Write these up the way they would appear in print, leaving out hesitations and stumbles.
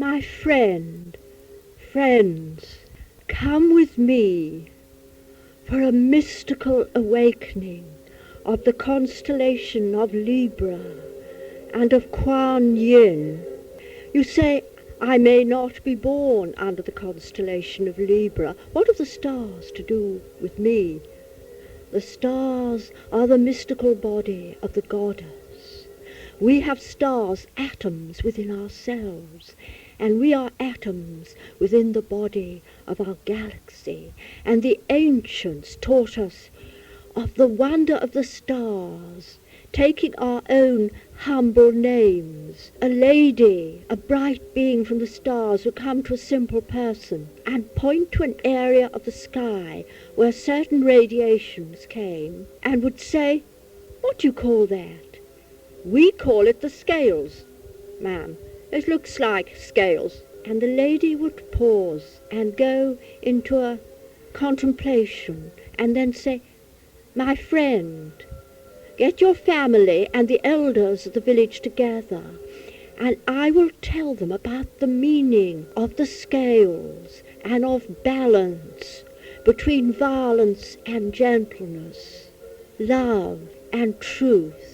My friends, come with me for a mystical awakening of the constellation of Libra and of Kwan Yin. You say, I may not be born under the constellation of Libra. What have the stars to do with me? The stars are the mystical body of the goddess. We have stars, atoms within ourselves, and we are atoms within the body of our galaxy. And the ancients taught us of the wonder of the stars, taking our own humble names. A lady, a bright being from the stars, would come to a simple person and point to an area of the sky where certain radiations came and would say, what do you call that? We call it the scales, ma'am. It looks like scales. And the lady would pause and go into a contemplation and then say, my friend, get your family and the elders of the village together, and I will tell them about the meaning of the scales and of balance between violence and gentleness, love and truth.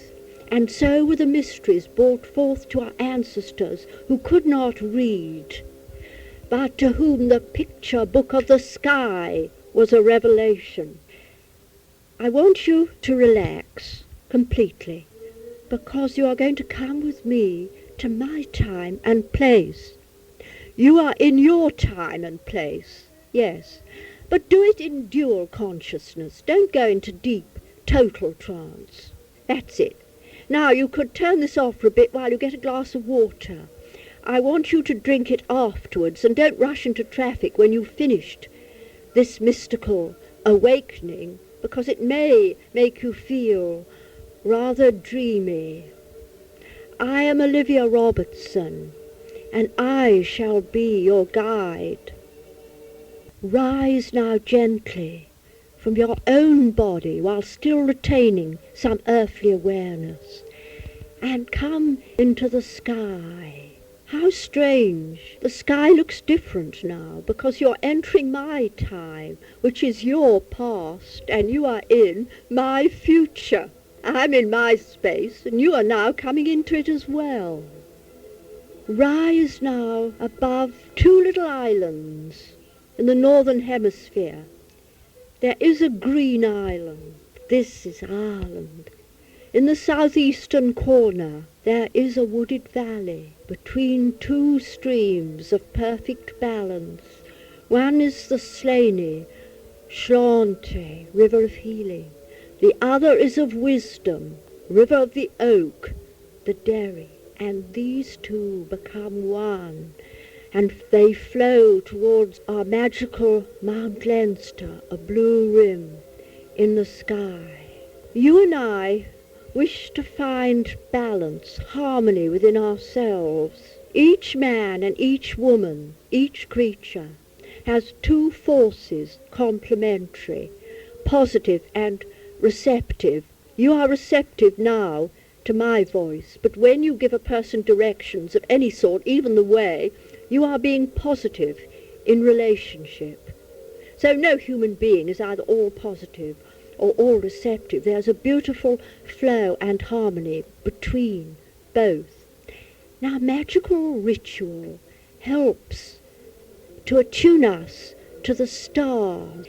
And so were the mysteries brought forth to our ancestors who could not read, but to whom the picture book of the sky was a revelation. I want you to relax completely, because you are going to come with me to my time and place. You are in your time and place, yes, but do it in dual consciousness. Don't go into deep, total trance. That's it. Now, you could turn this off for a bit while you get a glass of water. I want you to drink it afterwards, and don't rush into traffic when you've finished this mystical awakening, because it may make you feel rather dreamy. I am Olivia Robertson, and I shall be your guide. Rise now gently from your own body while still retaining some earthly awareness, and come into the sky. How strange! The sky looks different now, because you're entering my time, which is your past, and you are in my future. I'm in my space, and you are now coming into it as well. Rise now above two little islands in the northern hemisphere. There is a green island. This is Ireland. In the southeastern corner there is a wooded valley between two streams of perfect balance. One is the Slaney, Shlante, river of healing. The other is of wisdom, river of the oak, the Derry. And these two become one, and they flow towards our magical Mount Leinster, a blue rim in the sky. You and I wish to find balance, harmony within ourselves. Each man and each woman, each creature, has two forces complementary, positive and receptive. You are receptive now to my voice, but when you give a person directions of any sort, even the way, you are being positive in relationship. So no human being is either all positive or all receptive. There's a beautiful flow and harmony between both. Now, magical ritual helps to attune us to the stars.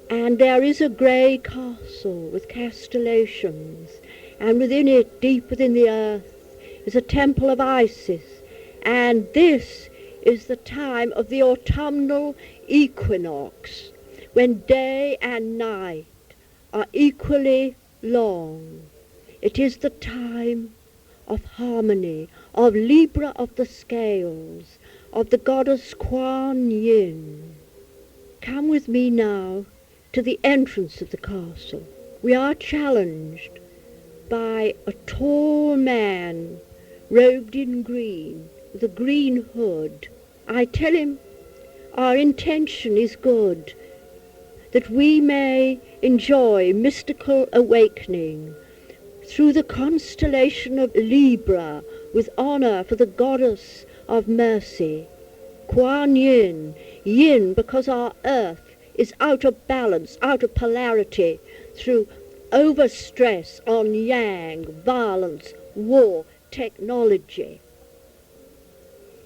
And there is a grey castle with constellations, and within it, deep within the earth, is a temple of Isis. And this is the time of the autumnal equinox, when day and night are equally long. It is the time of harmony, of Libra of the scales, of the goddess Kwan Yin. Come with me now to the entrance of the castle. We are challenged by a tall man robed in green, with a green hood. I tell him our intention is good, that we may enjoy mystical awakening through the constellation of Libra, with honor for the goddess of mercy. Kwan Yin, Yin because our earth is out of balance, out of polarity, through overstress on Yang, violence, war, technology.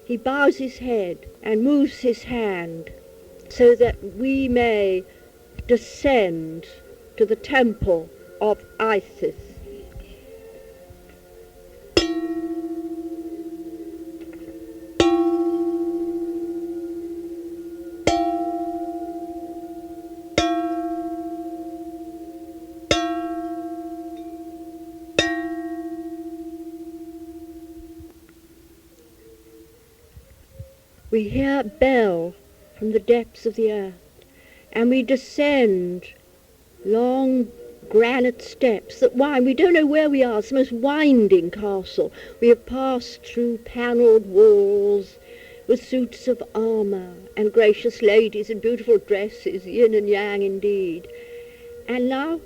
He bows his head and moves his hand so that we may descend to the temple of Isis. We hear a bell from the depths of the earth, and we descend long granite steps that wind. We don't know where we are. It's the most winding castle. We have passed through panelled walls with suits of armour and gracious ladies in beautiful dresses, yin and yang indeed. And now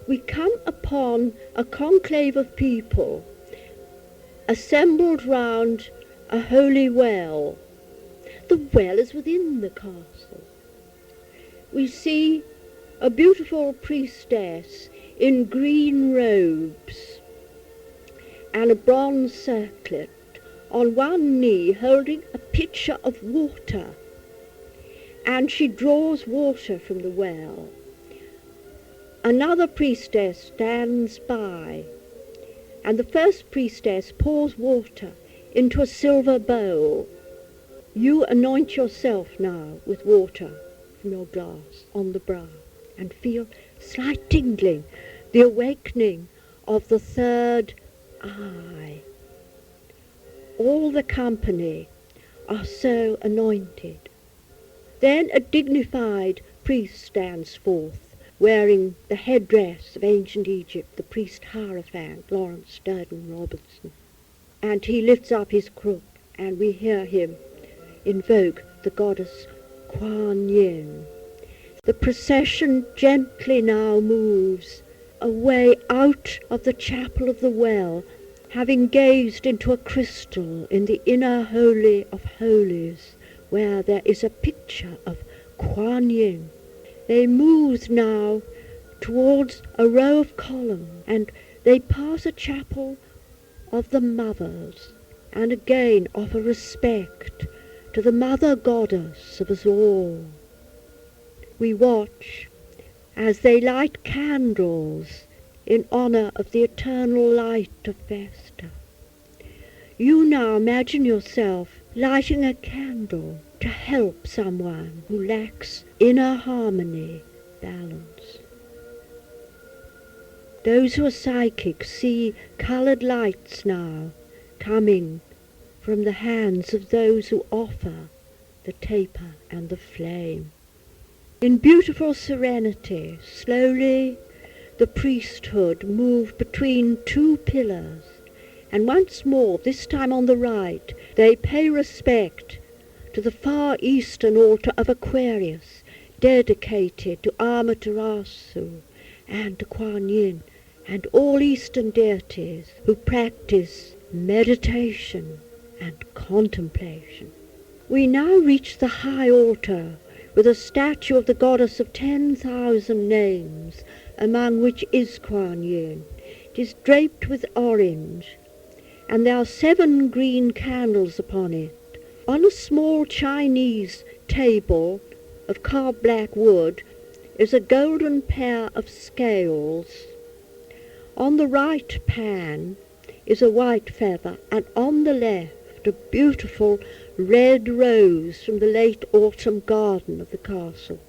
we come upon a conclave of people assembled round a holy well. The well is within the castle. We see a beautiful priestess in green robes and a bronze circlet, on one knee holding a pitcher of water, and she draws water from the well. Another priestess stands by, and the first priestess pours water into a silver bowl. You anoint yourself now with water from your glass on the brow and feel slight tingling, the awakening of the third eye. All the company are so anointed. Then a dignified priest stands forth, wearing the headdress of ancient Egypt, the priest Hierophant, Lawrence Sturgeon Robertson. And he lifts up his crook, and we hear him invoke the goddess Kwan Yin. The procession gently now moves away out of the chapel of the well, having gazed into a crystal in the inner holy of holies, where there is a picture of Kwan Yin. They move now towards a row of columns, and they pass a chapel of the mothers, and again offer respect to the mother goddess of us all. We watch as they light candles in honour of the eternal light of Vesta. You now imagine yourself lighting a candle to help someone who lacks inner harmony, balance. Those who are psychic see coloured lights now coming from the hands of those who offer the taper and the flame. In beautiful serenity, slowly the priesthood move between two pillars, and once more, this time on the right, they pay respect to the far eastern altar of Aquarius, dedicated to Amaterasu and to Kwan Yin, and all eastern deities who practice meditation and contemplation. We now reach the high altar with a statue of the goddess of 10,000 names, among which is Kwan Yin. It is draped with orange, and there are 7 green candles upon it. On a small Chinese table of carved black wood is a golden pair of scales. On the right pan is a white feather, and on the left a beautiful red rose from the late autumn garden of the castle.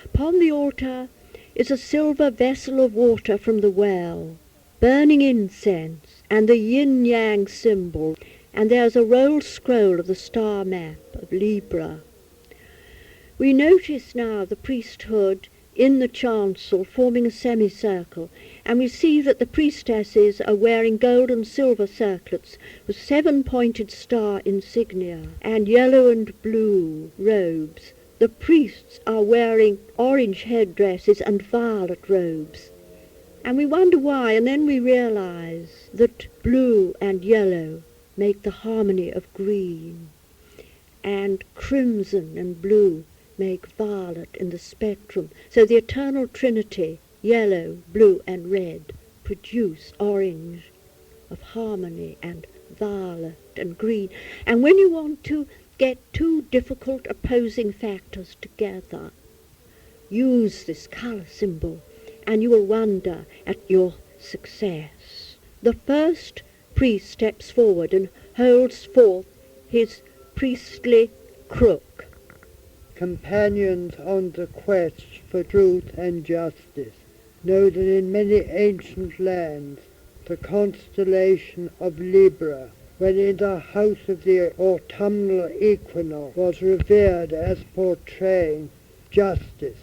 Upon the altar is a silver vessel of water from the well, burning incense, and the Yin Yang symbol, and there's a rolled scroll of the star map of Libra. We notice now the priesthood in the chancel forming a semicircle, and we see that the priestesses are wearing gold and silver circlets with 7-pointed star insignia and yellow and blue robes. The priests are wearing orange headdresses and violet robes. And we wonder why, and then we realize that blue and yellow make the harmony of green, and crimson and blue make violet in the spectrum. So the eternal trinity, yellow, blue and red, produce orange of harmony and violet and green. And when you want to get two difficult opposing factors together, use this colour symbol and you will wonder at your success. The first priest steps forward and holds forth his priestly crook. Companions on the quest for truth and justice know that in many ancient lands the constellation of Libra, when in the house of the autumnal equinox, was revered as portraying justice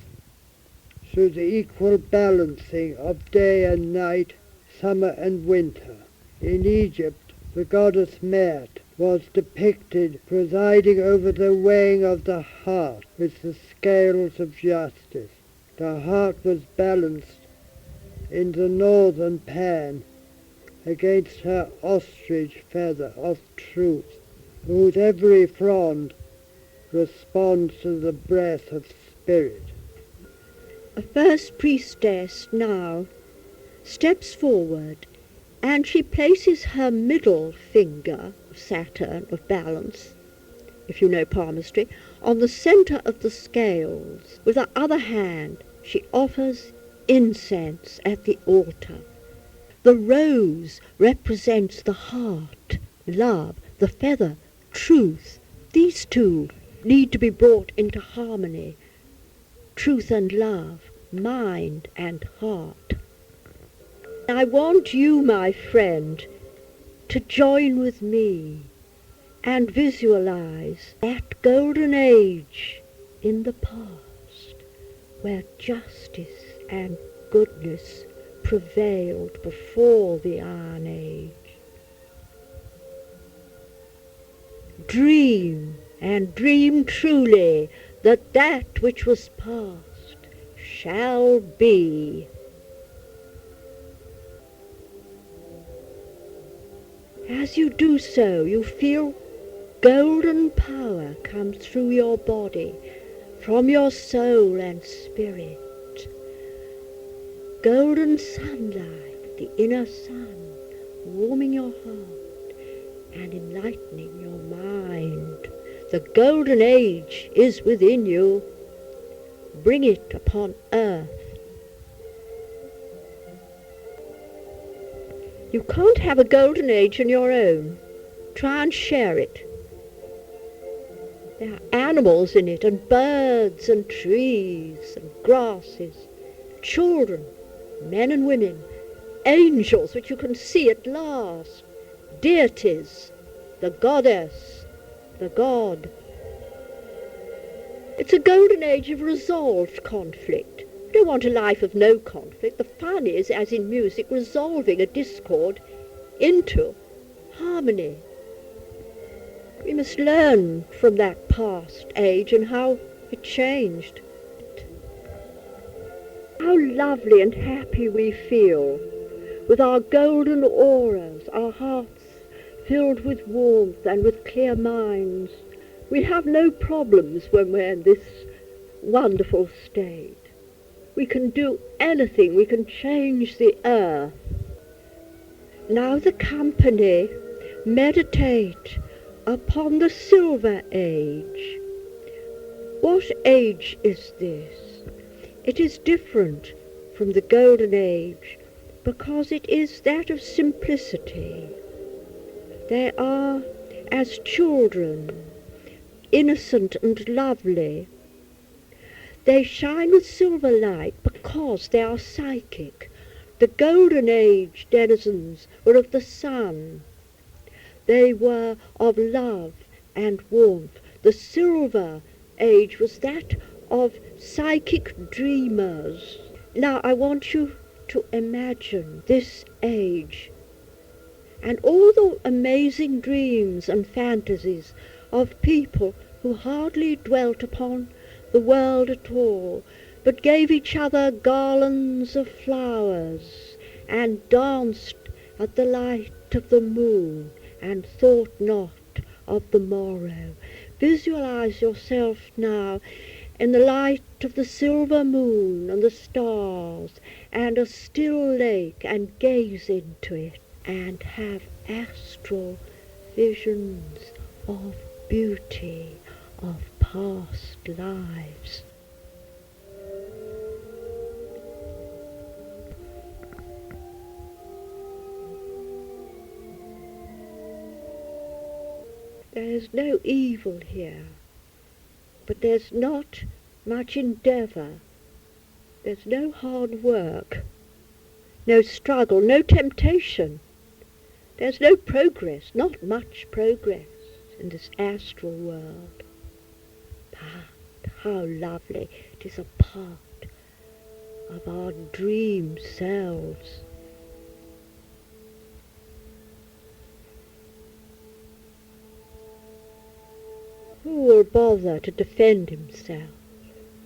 through the equal balancing of day and night, summer and winter. In Egypt, the goddess Mert was depicted presiding over the weighing of the heart with the scales of justice. The heart was balanced in the northern pan against her ostrich feather of truth, whose every frond responds to the breath of spirit. A first priestess now steps forward, and she places her middle finger, of Saturn, of balance, if you know palmistry, on the centre of the scales. With her other hand, she offers incense at the altar. The rose represents the heart, love, the feather, truth. These two need to be brought into harmony. Truth and love, mind and heart. I want you, my friend, to join with me and visualize that golden age in the past where justice and goodness prevailed before the Iron Age. Dream, and dream truly, that that which was past shall be. As you do so, you feel golden power come through your body, from your soul and spirit. Golden sunlight, the inner sun, warming your heart and enlightening your mind. The golden age is within you. Bring it upon earth. You can't have a golden age on your own. Try and share it. There are animals in it, and birds and trees and grasses, children, men and women, angels which you can see at last, deities, the goddess, the god. It's a golden age of resolved conflict. You don't want a life of no conflict. The fun is, as in music, resolving a discord into harmony. We must learn from that past age and how it changed. How lovely and happy we feel with our golden auras, our hearts filled with warmth and with clear minds. We have no problems when we're in this wonderful state. We can do anything. We can change the earth. Now the company meditate upon the Silver Age. What age is this? It is different from the Golden Age because it is that of simplicity. They are as children, innocent and lovely. They shine with silver light because they are psychic. The Golden Age denizens were of the sun. They were of love and warmth. The Silver Age was that of psychic dreamers. Now I want you to imagine this age and all the amazing dreams and fantasies of people who hardly dwelt upon the world at all, but gave each other garlands of flowers and danced at the light of the moon and thought not of the morrow. Visualize yourself now in the light of the silver moon and the stars and a still lake, and gaze into it and have astral visions of beauty, of past lives. There's no evil here, but there's not much endeavour. There's no hard work, no struggle, no temptation. There's no progress, not much progress in this astral world. But how lovely it is a part of our dream selves. Who will bother to defend himself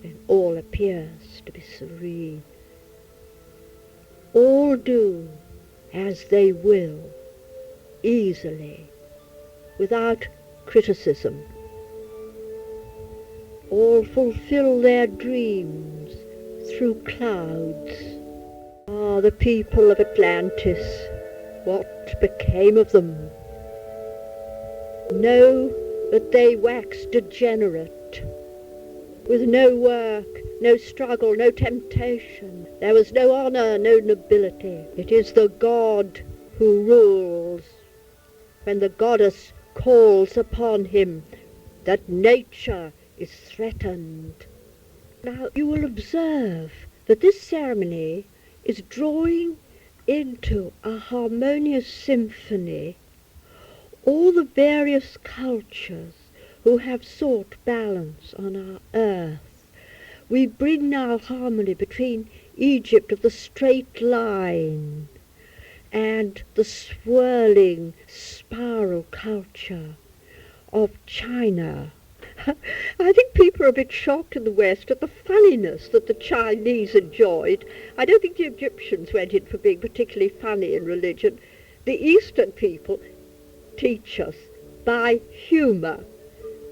when all appears to be serene? All do as they will, easily, without criticism. All fulfill their dreams through clouds. Ah, the people of Atlantis, what became of them? Know that they waxed degenerate, with no work, no struggle, no temptation. There was no honour, no nobility. It is the god who rules. When the goddess calls upon him, that nature is threatened. Now you will observe that this ceremony is drawing into a harmonious symphony all the various cultures who have sought balance on our earth. We bring now harmony between Egypt of the straight line and the swirling spiral culture of China. I think people are a bit shocked in the West at the funniness that the Chinese enjoyed. I don't think the Egyptians went in for being particularly funny in religion. The Eastern people teach us by humour,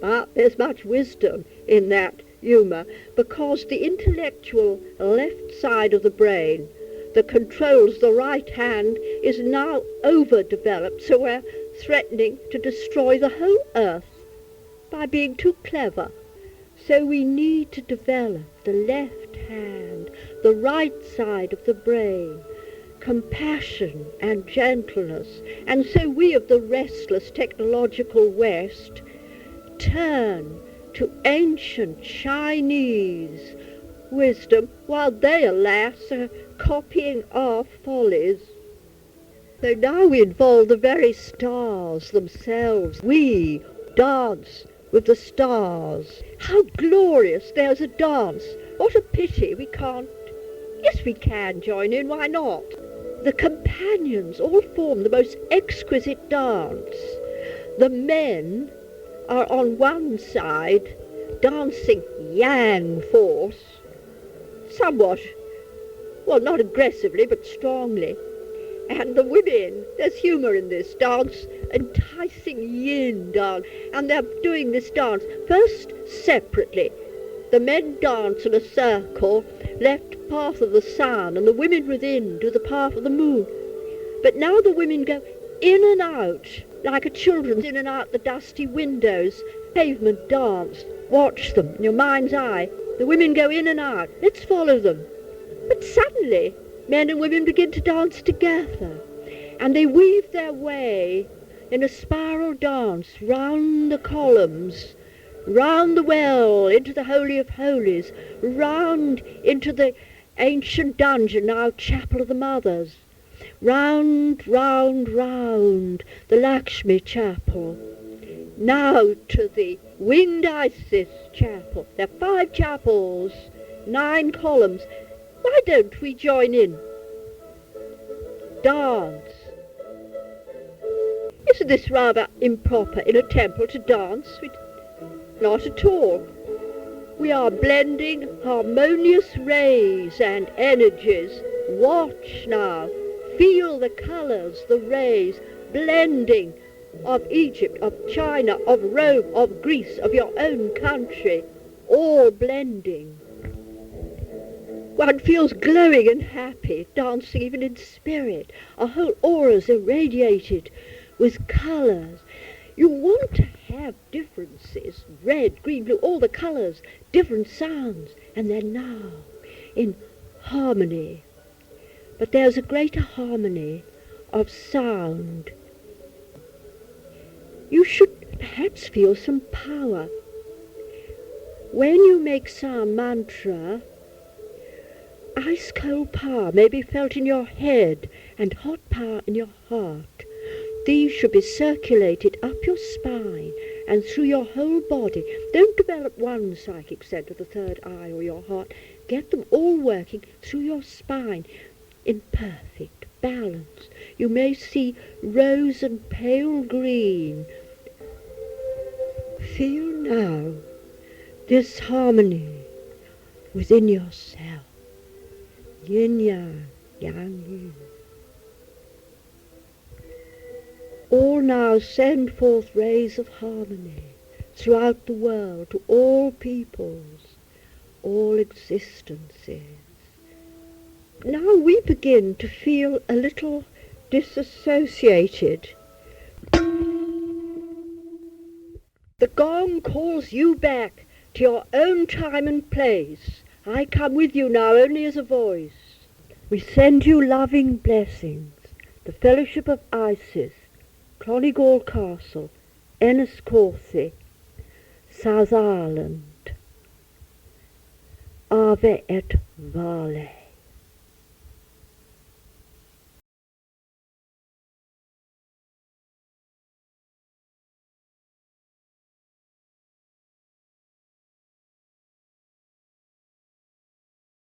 but there's much wisdom in that humour, because the intellectual left side of the brain that controls the right hand is now overdeveloped, so we're threatening to destroy the whole earth by being too clever. So we need to develop the left hand, the right side of the brain, compassion and gentleness. And so we of the restless technological West turn to ancient Chinese wisdom, while they, alas, are copying our follies. So now we involve the very stars themselves. We dance with the stars. How glorious! There's a dance. What a pity we can't. Yes, we can join in, why not? The companions all form the most exquisite dance. The men are on one side dancing yang force, somewhat, well, not aggressively but strongly. And the women, there's humour in this dance, enticing yin dance, and they're doing this dance first separately. The men dance in a circle, left path of the sun, and the women within do the path of the moon. But now the women go in and out, like a children's in and out the dusty windows, pavement dance. Watch them in your mind's eye. The women go in and out. Let's follow them. But suddenly, men and women begin to dance together, and they weave their way in a spiral dance round the columns, round the well, into the Holy of Holies, round into the ancient dungeon, now Chapel of the Mothers, round, round, round the Lakshmi Chapel, now to the Winged Isis Chapel. There are 5 chapels, 9 columns. Why don't we join in? Dance. Isn't this rather improper in a temple to dance? Not at all. We are blending harmonious rays and energies. Watch now. Feel the colours, the rays, blending of Egypt, of China, of Rome, of Greece, of your own country, all blending. One feels glowing and happy, dancing even in spirit. Our whole aura's irradiated with colours. You want to have differences, red, green, blue, all the colours, different sounds, and they're now in harmony. But there's a greater harmony of sound. You should perhaps feel some power. When you make sound mantra, ice-cold power may be felt in your head and hot power in your heart. These should be circulated up your spine and through your whole body. Don't develop one psychic centre, the third eye or your heart. Get them all working through your spine in perfect balance. You may see rose and pale green. Feel now this harmony within yourself. Yin Yang, Yang Yin. All now send forth rays of harmony throughout the world to all peoples, all existences. Now we begin to feel a little disassociated. The gong calls you back to your own time and place. I come with you now only as a voice. We send you loving blessings, the fellowship of Isis, Clonigall Castle, Enniscorthy, South Ireland, Ave et Vale.